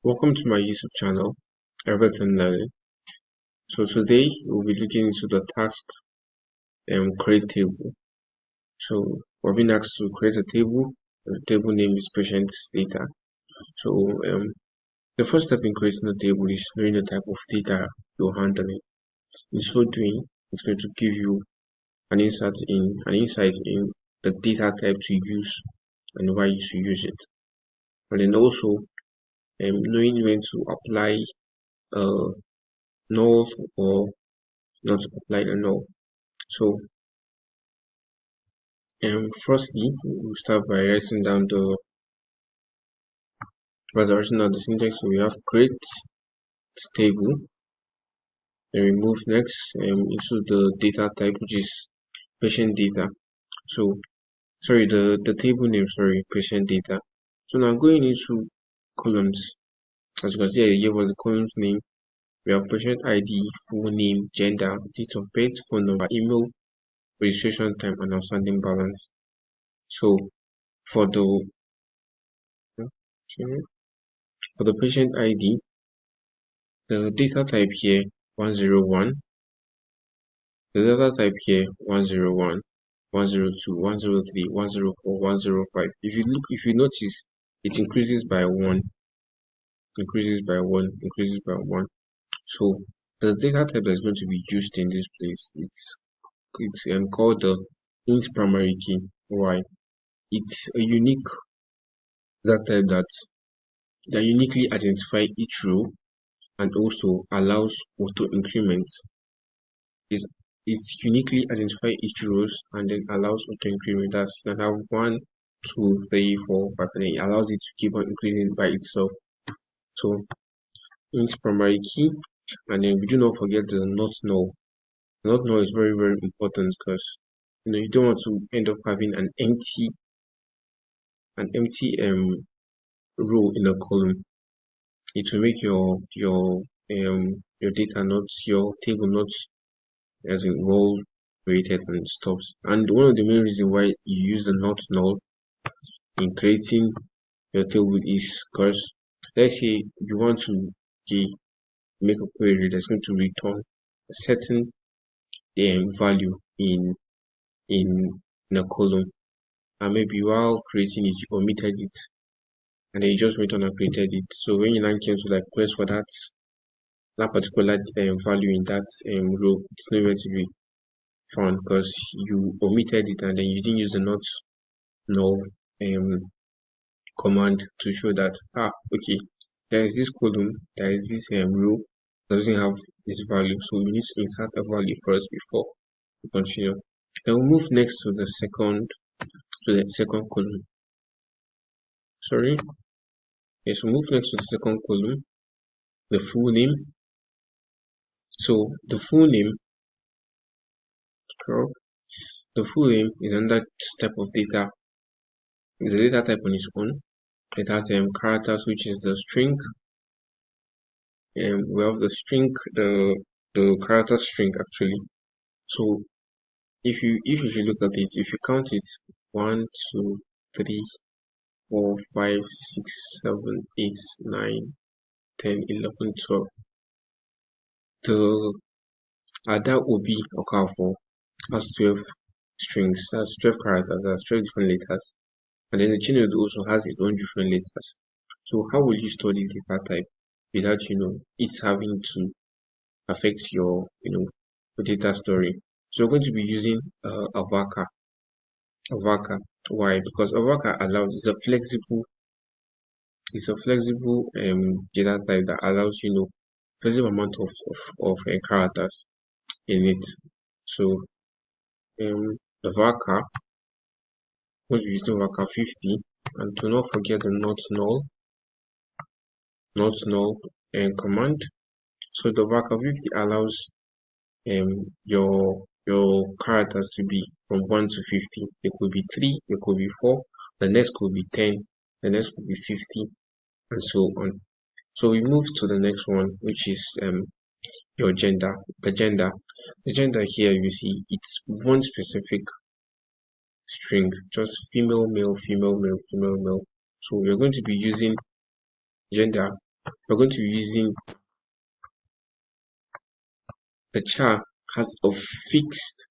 Welcome to my YouTube channel, Everton Learning. So today we'll be looking into the task create table. So we're being asked to create a table. The table name is patient data. So the first step in creating a table is knowing the type of data you're handling. In so doing, it's going to give you an insight in the data type to use and why you should use it. And then also knowing when to apply null or not to apply a null. So firstly, we'll start by writing down the syntax. So we have create table, then we move next into the data type, which is patient data. So sorry, the table name, patient data. So now going into columns, as you can see, I gave us the columns name. We have patient ID, full name, gender, date of birth, phone number, email, registration time, and outstanding balance. So for the patient ID, the data type here 101, the data type here 101, 102, 103, 104, 105. If you notice, it increases by 1, increases by 1, increases by 1. So the data type that's going to be used in this place, it's called the int primary key. Why? It's a unique data type that uniquely identify each row and also allows auto increment. It's uniquely identify each rows and then allows auto increment. That you can have 1, 2, 3, 4, 5, and then it allows it to keep on increasing by itself. So int primary key, and then we do not forget the not null. Not null is very, very important because you don't want to end up having an empty row in a column. It will make your data not, your table not as in well created and stops. And one of the main reasons why you use the not null in creating your table is because, let's say you want to make a query that's going to return a certain value in a column, and maybe while creating it you omitted it and then you just went on and created it. So when you now came to quest for that particular value in that row, it's nowhere to be found because you omitted it and then you didn't use the not null command to show that okay, there is this column, there is this row that doesn't have this value, so we need to insert a value first before we continue. Then we'll move next to the second column. Yes, we'll move next to the second column, the full name. So the full name is another type of data. It's a data type on its own. It has characters, which is the string. And we have the string, the character string actually. So if you should look at it, if you count it 1, 2, 3, 4, 5, 6, 7, 8, 9, 10, 11, 12. The that will be Okafo has 12 strings, that's 12 characters, that's 12 different letters. And then the Chinese also has its own different letters. So how will you store this data type without it's having to affect your data story? So we're going to be using a varchar. Why? Because a varchar allows, it's a flexible data type that allows flexible amount of characters in it. So the varchar, we'll be using varchar 50, and do not forget the not null command. So the varchar 50 allows your characters to be from 1 to 50. It could be 3, it could be 4, the next could be 10, the next could be 50, and so on. So we move to the next one, which is your gender. The gender here, you see, it's one specific string, just female, male, female, male, female, male. So we're going to be using gender we're going to be using the char has a fixed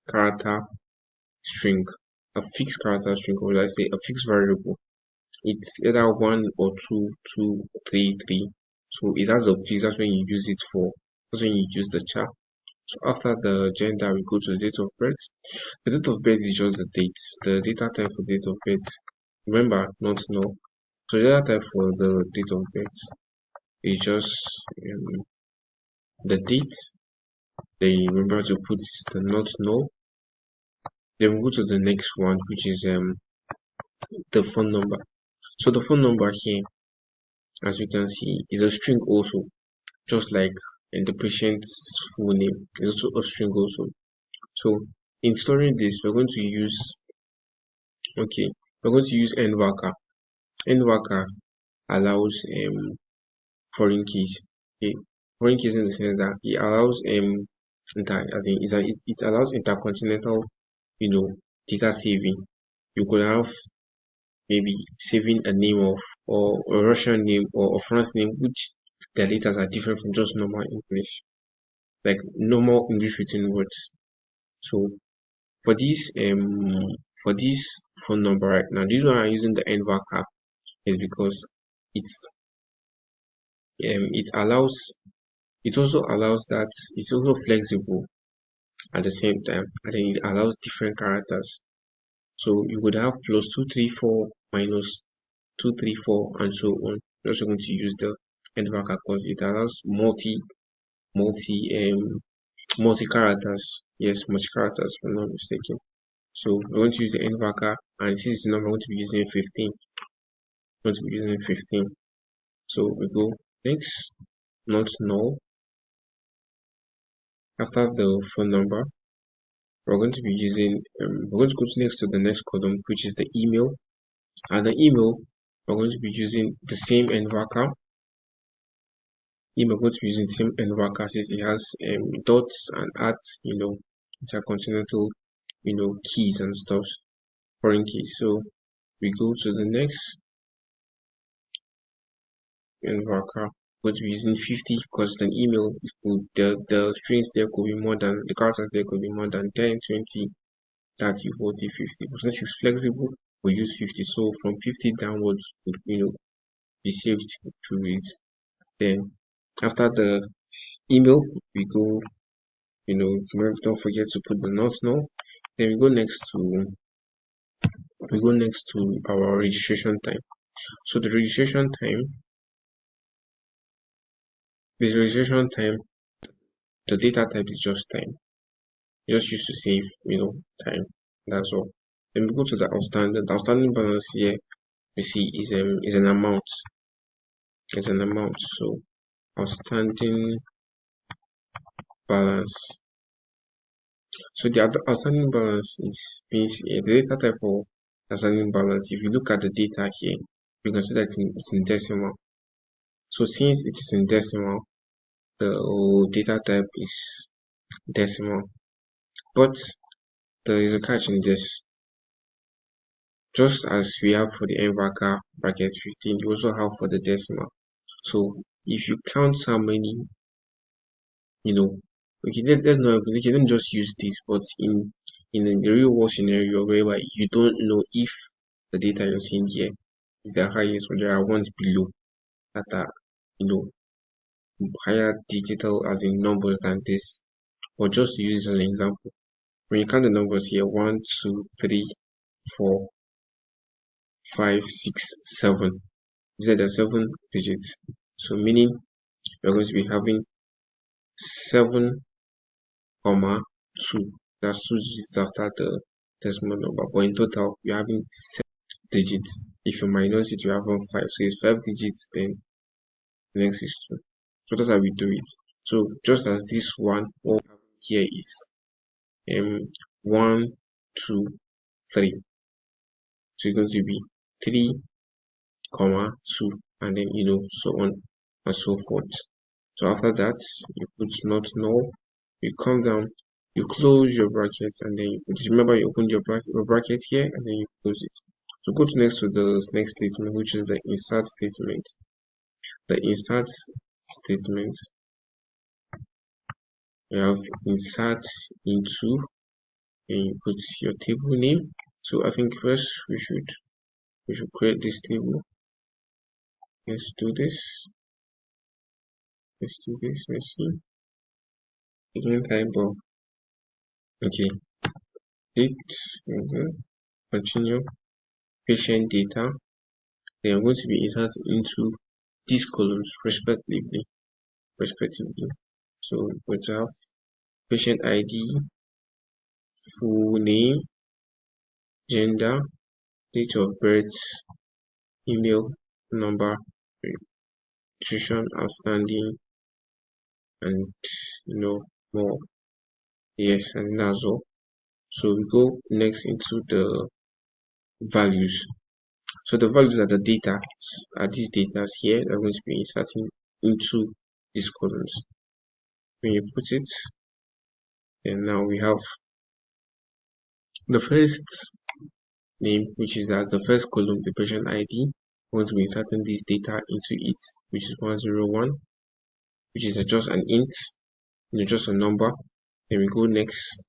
character string, or let's say a fixed variable. It's either 1 or 2, 2, 3, 3. So it has a fix. That's when you use it for. That's when you use the char. So after the gender, we go to the date of birth. The date of birth is just the date. The data type for date of birth. Remember, not null. So the data type for the date of birth is just the date. Then you remember to put the not null. Then we go to the next one, which is the phone number. So the phone number here, as you can see, is a string also, just like in the patient's full name is also a string also. So in storing this, we're going to use nvarchar. Nvarchar allows foreign keys. Okay, foreign keys in the sense that it allows it allows intercontinental data saving. You could have maybe saving a name of or a Russian name or a French name which their letters are different from just normal English, like normal English written words. So for this phone number right now, this one I'm using the nvarchar is because it's it also allows that it's also flexible at the same time, and then it allows different characters. So you would have plus 234 minus 234 and so on. We're also going to use the nvarchar because it allows multi characters. Yes, multi characters, if I'm not mistaken. So we're going to use the nvarchar, and this is the number I'm going to be using 15. I'm going to be using 15. So we go next, not null. After the phone number, we're going to be using we're going to go next to the next column, which is the email. And the email, we're going to be using the same nvarchar. We're going to be using the same nvarchar since it has dots and at intercontinental keys and stuff, foreign keys. So we go to the next nvarchar. Going to be using 50 because an email the strings there could be more than the characters there could be more than 10, 20, 30, 40, 50. But since it's flexible, we use 50. So from 50 downwards would be saved to it. Then after the email, we go don't forget to put the not null. Then we go next to our registration time. So the registration time, the data type is just time. Just used to save time. That's all. Then we go to the outstanding. The outstanding balance here we see is an amount. It's an amount. So outstanding balance. So the outstanding balance means the data type for outstanding balance. If you look at the data here, you can see that it's in decimal. So since it is in decimal, the data type is decimal. But there is a catch in this. Just as we have for the nvarchar bracket 15, you also have for the decimal. So if you count how many, okay, let's not we can just use this, but in the real world scenario whereby you don't know if the data you're seeing here is the highest or there are ones below that are higher digital as in numbers than this. Or just to use this as an example, when you count the numbers here 1, 2, 3, 4, 5, 6, 7, these are the 7 digits. So meaning we're going to be having 7, 2. That's 2 digits after the decimal number. But in total, you're having 7 digits. If you minus it, you have 5. So it's 5 digits, then the next is 2. So that's how we do it. So just as this one, what we have here is 1, 2, 3. So it's going to be 3, 2, and then so on and so forth. So after that, you put not null, you come down, you close your brackets, and then you remember you open your bracket here, and then you close it. So go to next to the next statement, which is the insert statement. The insert statement, you have insert into, and you put your table name. So I think first we should create this table. Let's do this. Let's see. Again, type of, okay, date, continue, patient data. They are going to be inserted into these columns respectively. So we have patient ID, full name, gender, date of birth, email, number, tuition outstanding, and more. Yes, and that's all. So we go next into the values. So the values are the data, these data here are going to be inserting into these columns. When you put it, and now we have the first name, which is as the first column, the patient ID. Once we inserting this data into it, which is 101, which is just an int, just a number. Then we go next,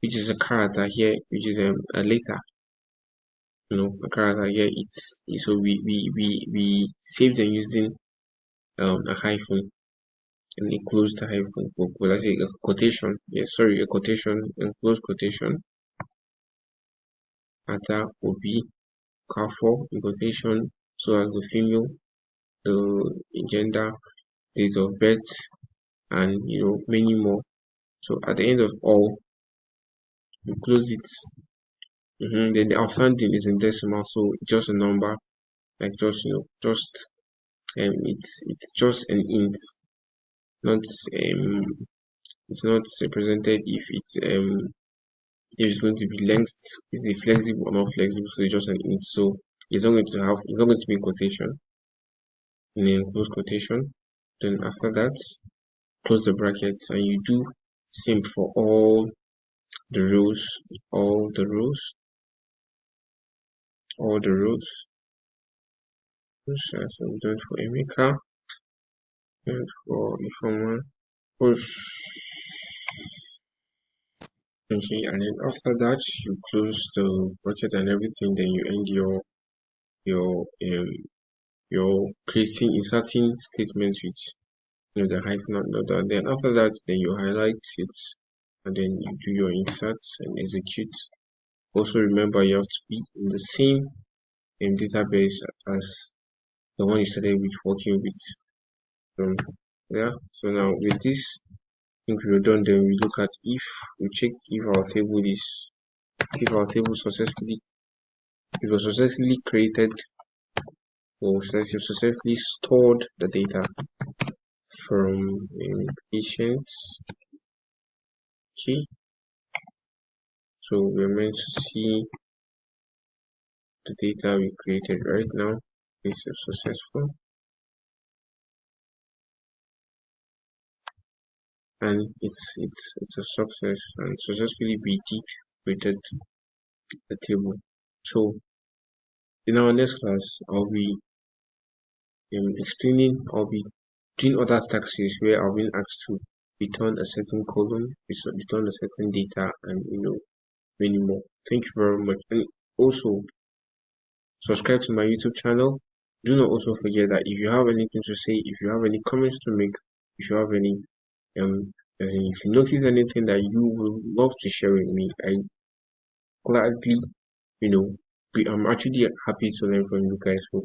which is a character here, which is a letter. A character here. So we save them using a hyphen, and enclosed hyphen. Well, I say a quotation. Yes, sorry, a quotation, enclosed quotation. Ata will be careful in quotation, so as the female, the gender, date of birth, and many more. So at the end of all, you close it. Then the outstanding is in decimal, so just a number, like just it's just an int, not it's not represented if it's going to be length, is it flexible or not flexible, so it's just an int. So it's not going to be in quotation, and then close quotation. Then after that, close the brackets, and you do same for all the rows. So we do it for Emeka, and for Ifeoma, push. Okay, and then after that you close the bracket and everything. Then you end your creating inserting statements with the hyphen note. And then after that, then you highlight it, and then you do your inserts and execute. Also remember, you have to be in the same database as the one you started with working with. So now with this, I think we're done. Then we look at if we check if our table successfully created, or successfully stored the data from patients. Okay, so we're meant to see the data we created right now. Is successful, and it's a success, and successfully we did created the table. So in our next class, I'll be I'll be doing other taxes where I'll be asked to return a certain column, return a certain data, and many more. Thank you very much. And also subscribe to my YouTube channel. Do not also forget that if you have anything to say, if you have any comments to make, if you have any if you notice anything that you would love to share with me, I gladly, I'm actually happy to learn from you guys. So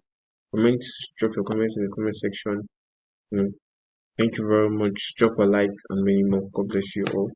drop your comments in the comment section. Thank you very much. Drop a like and many more. God bless you all.